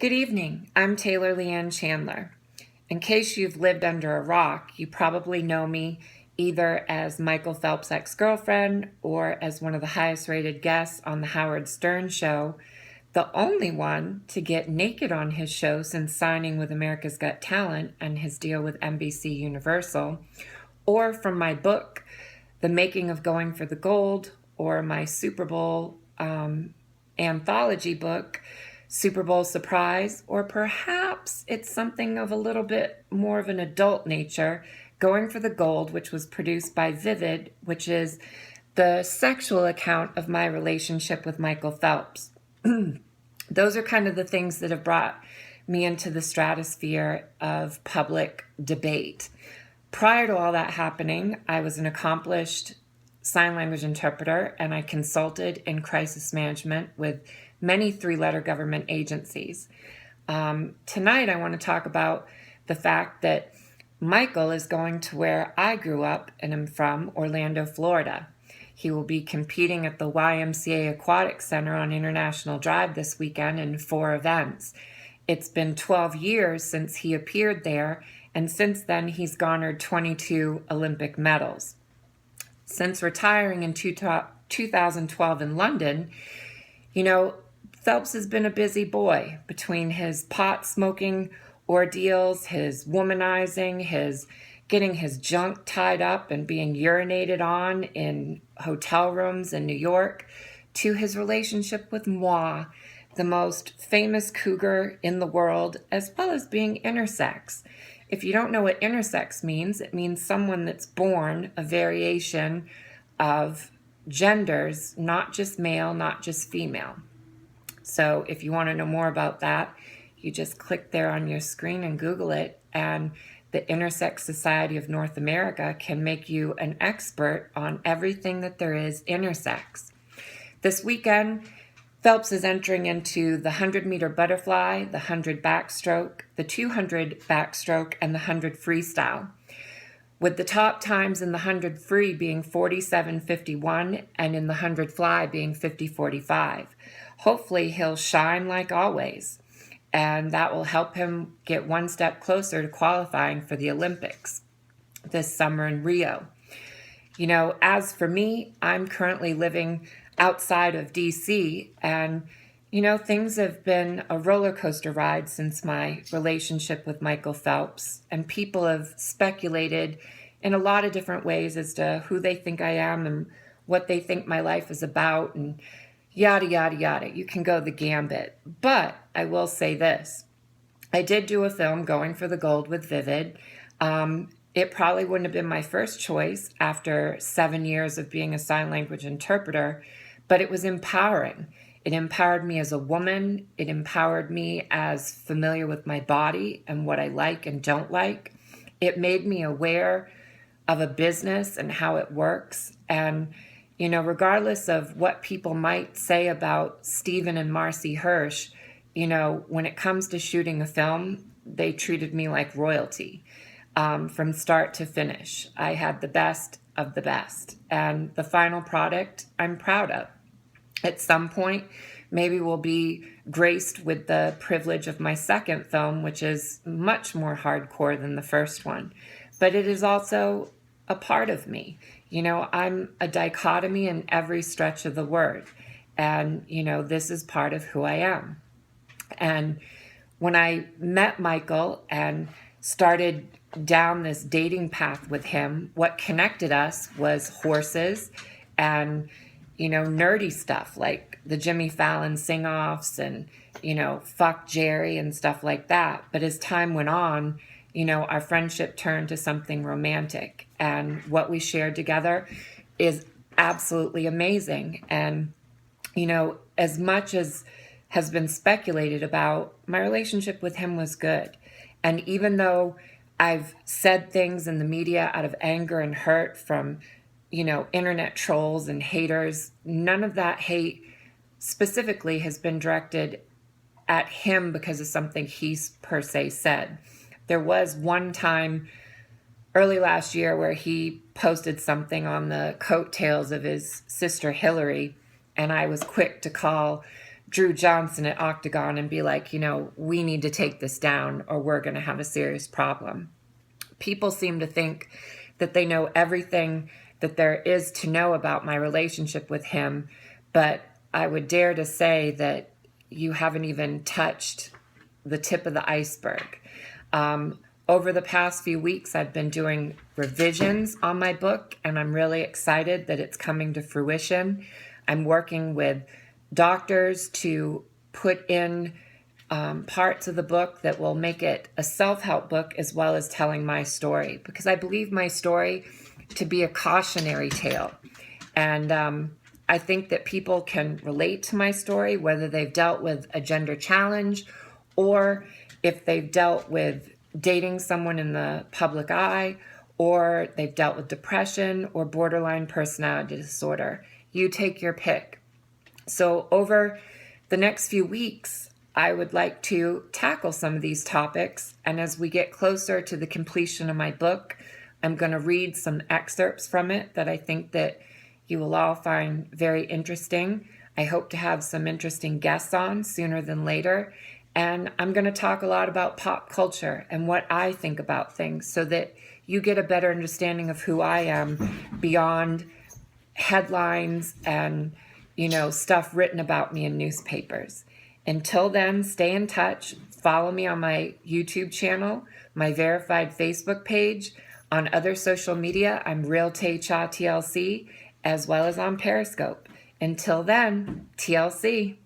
Good evening. I'm Taylor Lianne Chandler. In case you've lived under a rock, you probably know me either as Michael Phelps' ex-girlfriend or as one of the highest rated guests on the Howard Stern show, the only one to get naked on his show since signing with America's Got Talent and his deal with NBC Universal, or from my book, The Making of Going for the Gold, or my Super Bowl anthology book, Super Bowl Surprise, or perhaps it's something of a little bit more of an adult nature, Going for the Gold, which was produced by Vivid, which is the sexual account of my relationship with Michael Phelps. Those are kind of the things that have brought me into the stratosphere of public debate. Prior to all that happening, I was an accomplished sign language interpreter, and I consulted in crisis management with many three-letter government agencies. Tonight, I want to talk about the fact that Michael is going to where I grew up and am from, Orlando, Florida. He will be competing at the YMCA Aquatic Center on International Drive this weekend in 4 events. It's been 12 years since he appeared there, and since then he's garnered 22 Olympic medals. Since retiring in 2012 in London, Phelps has been a busy boy between his pot smoking ordeals, his womanizing, his getting his junk tied up and being urinated on in hotel rooms in New York, to his relationship with moi, the most famous cougar in the world, as well as being intersex. If you don't know what intersex means, it means someone that's born a variation of genders, not just male, not just female. So if you want to know more about that, you just click there on your screen and Google it, and the Intersex Society of North America can make you an expert on everything that there is intersex. This weekend, Phelps is entering into the 100-meter butterfly, the 100 backstroke, the 200 backstroke, and the 100 freestyle, with the top times in the 100 free being 47:51 and in the 100 fly being 50:45. Hopefully he'll shine like always, and that will help him get one step closer to qualifying for the Olympics this summer in Rio. As for me, I'm currently living outside of DC, and things have been a roller coaster ride since my relationship with Michael Phelps, and people have speculated in a lot of different ways as to who they think I am and what they think my life is about, and yada, yada, yada. You can go the gambit. But I will say this. I did do a film, Going for the Gold, with Vivid. It probably wouldn't have been my first choice after 7 years of being a sign language interpreter, but it was empowering. It empowered me as a woman. It empowered me as familiar with my body and what I like and don't like. It made me aware of a business and how it works. And regardless of what people might say about Stephen and Marcy Hirsch, when it comes to shooting a film, they treated me like royalty from start to finish. I had the best of the best, and the final product I'm proud of. At some point, maybe we'll be graced with the privilege of my second film, which is much more hardcore than the first one, but it is also a part of me. I'm a dichotomy in every stretch of the word. And, this is part of who I am. And when I met Michael and started down this dating path with him, what connected us was horses and, nerdy stuff like the Jimmy Fallon sing-offs and, fuck Jerry and stuff like that. But as time went on, our friendship turned to something romantic, and what we shared together is absolutely amazing. And, as much as has been speculated about, my relationship with him was good. And even though I've said things in the media out of anger and hurt from, internet trolls and haters, none of that hate specifically has been directed at him because of something he's per se said. There was one time early last year where he posted something on the coattails of his sister Hillary, and I was quick to call Drew Johnson at Octagon and be like, we need to take this down or we're going to have a serious problem. People seem to think that they know everything that there is to know about my relationship with him, but I would dare to say that you haven't even touched the tip of the iceberg. Over the past few weeks, I've been doing revisions on my book, and I'm really excited that it's coming to fruition. I'm working with doctors to put in parts of the book that will make it a self-help book as well as telling my story, because I believe my story to be a cautionary tale. And I think that people can relate to my story, whether they've dealt with a gender challenge or if they've dealt with dating someone in the public eye, or they've dealt with depression or borderline personality disorder. You take your pick. So over the next few weeks, I would like to tackle some of these topics. And as we get closer to the completion of my book, I'm going to read some excerpts from it that I think that you will all find very interesting. I hope to have some interesting guests on sooner than later. And I'm going to talk a lot about pop culture and what I think about things so that you get a better understanding of who I am beyond headlines and, stuff written about me in newspapers. Until then, stay in touch. Follow me on my YouTube channel, my verified Facebook page. On other social media, I'm Real Tay Cha TLC, as well as on Periscope. Until then, TLC.